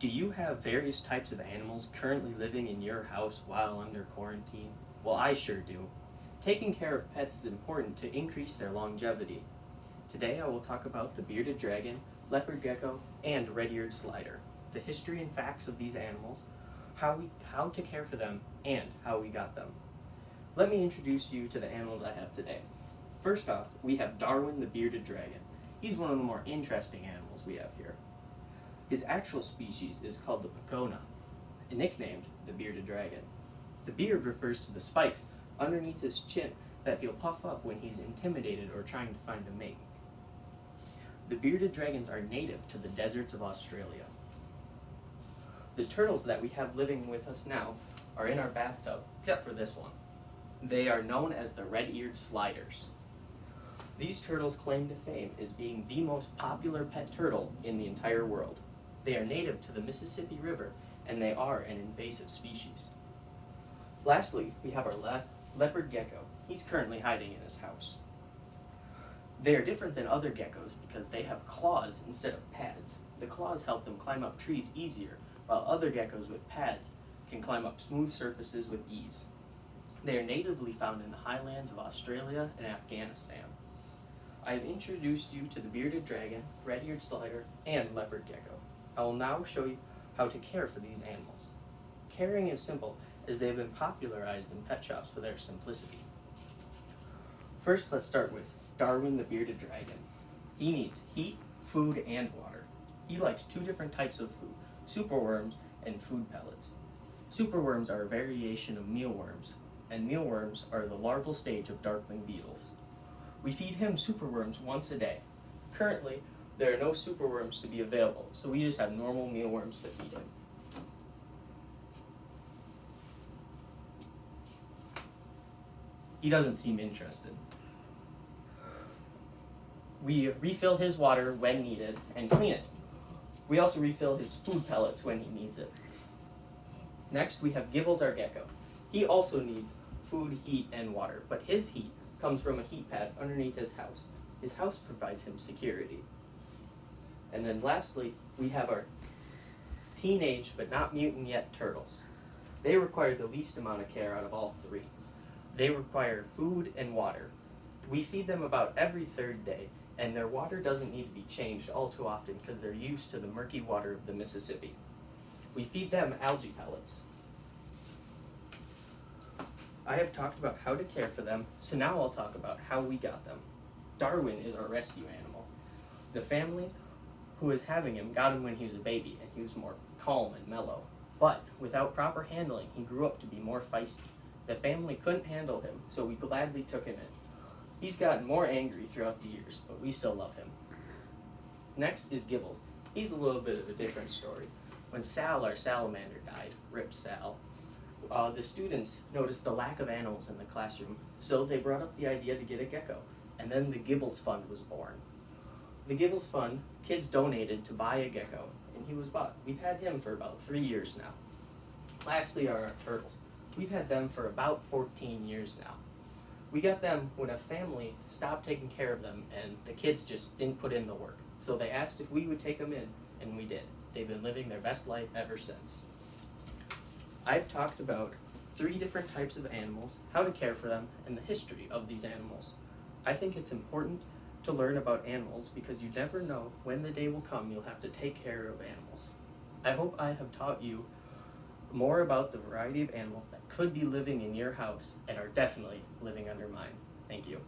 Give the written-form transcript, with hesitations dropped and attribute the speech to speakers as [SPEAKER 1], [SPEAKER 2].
[SPEAKER 1] Do you have various types of animals currently living in your house while under quarantine? Well, I sure do. Taking care of pets is important to increase their longevity. Today I will talk about the bearded dragon, leopard gecko, and red-eared slider, the history and facts of these animals, how to care for them, and how we got them. Let me introduce you to the animals I have today. First off, we have Darwin the bearded dragon. He's one of the more interesting animals we have here. His actual species is called the pecona, nicknamed the bearded dragon. The beard refers to the spikes underneath his chin that he'll puff up when he's intimidated or trying to find a mate. The bearded dragons are native to the deserts of Australia. The turtles that we have living with us now are in our bathtub, except for this one. They are known as the red-eared sliders. These turtles' claim to fame is being the most popular pet turtle in the entire world. They are native to the Mississippi River, and they are an invasive species. Lastly, we have our leopard gecko. He's currently hiding in his house. They are different than other geckos because they have claws instead of pads. The claws help them climb up trees easier, while other geckos with pads can climb up smooth surfaces with ease. They are natively found in the highlands of Australia and Afghanistan. I have introduced you to the bearded dragon, red-eared slider, and leopard gecko. I will now show you how to care for these animals. Caring is simple, as they have been popularized in pet shops for their simplicity. First, let's start with Darwin the bearded dragon. He needs heat, food, and water. He likes two different types of food, superworms and food pellets. Superworms are a variation of mealworms, and mealworms are the larval stage of darkling beetles. We feed him superworms once a day. Currently, there are no superworms to be available, so we just have normal mealworms to feed him. He doesn't seem interested. We refill his water when needed and clean it. We also refill his food pellets when he needs it. Next, we have Gibbles our gecko. He also needs food, heat, and water, but his heat comes from a heat pad underneath his house. His house provides him security. And then lastly, we have our teenage but not mutant yet turtles. They require the least amount of care out of all three. They require food and water. We feed them about every third day, and their water doesn't need to be changed all too often because they're used to the murky water of the Mississippi. We feed them algae pellets. I have talked about how to care for them, so now I'll talk about how we got them. Darwin is our rescue animal. The family who was having him got him when he was a baby, and he was more calm and mellow. But without proper handling, he grew up to be more feisty. The family couldn't handle him, so we gladly took him in. He's gotten more angry throughout the years, but we still love him. Next is Gibbles. He's a little bit of a different story. When Sal, our salamander, died, rip Sal, the students noticed the lack of animals in the classroom, so they brought up the idea to get a gecko, and then the Gibbles Fund was born. The Gibbles Fund, kids donated to buy a gecko, and he was bought. We've had him for about 3 years now. Lastly are our turtles. We've had them for about 14 years now. We got them when a family stopped taking care of them, and the kids just didn't put in the work. So they asked if we would take them in, and we did. They've been living their best life ever since. I've talked about 3 different types of animals, how to care for them, and the history of these animals. I think it's important to learn about animals because you never know when the day will come you'll have to take care of animals. I hope I have taught you more about the variety of animals that could be living in your house and are definitely living under mine. Thank you.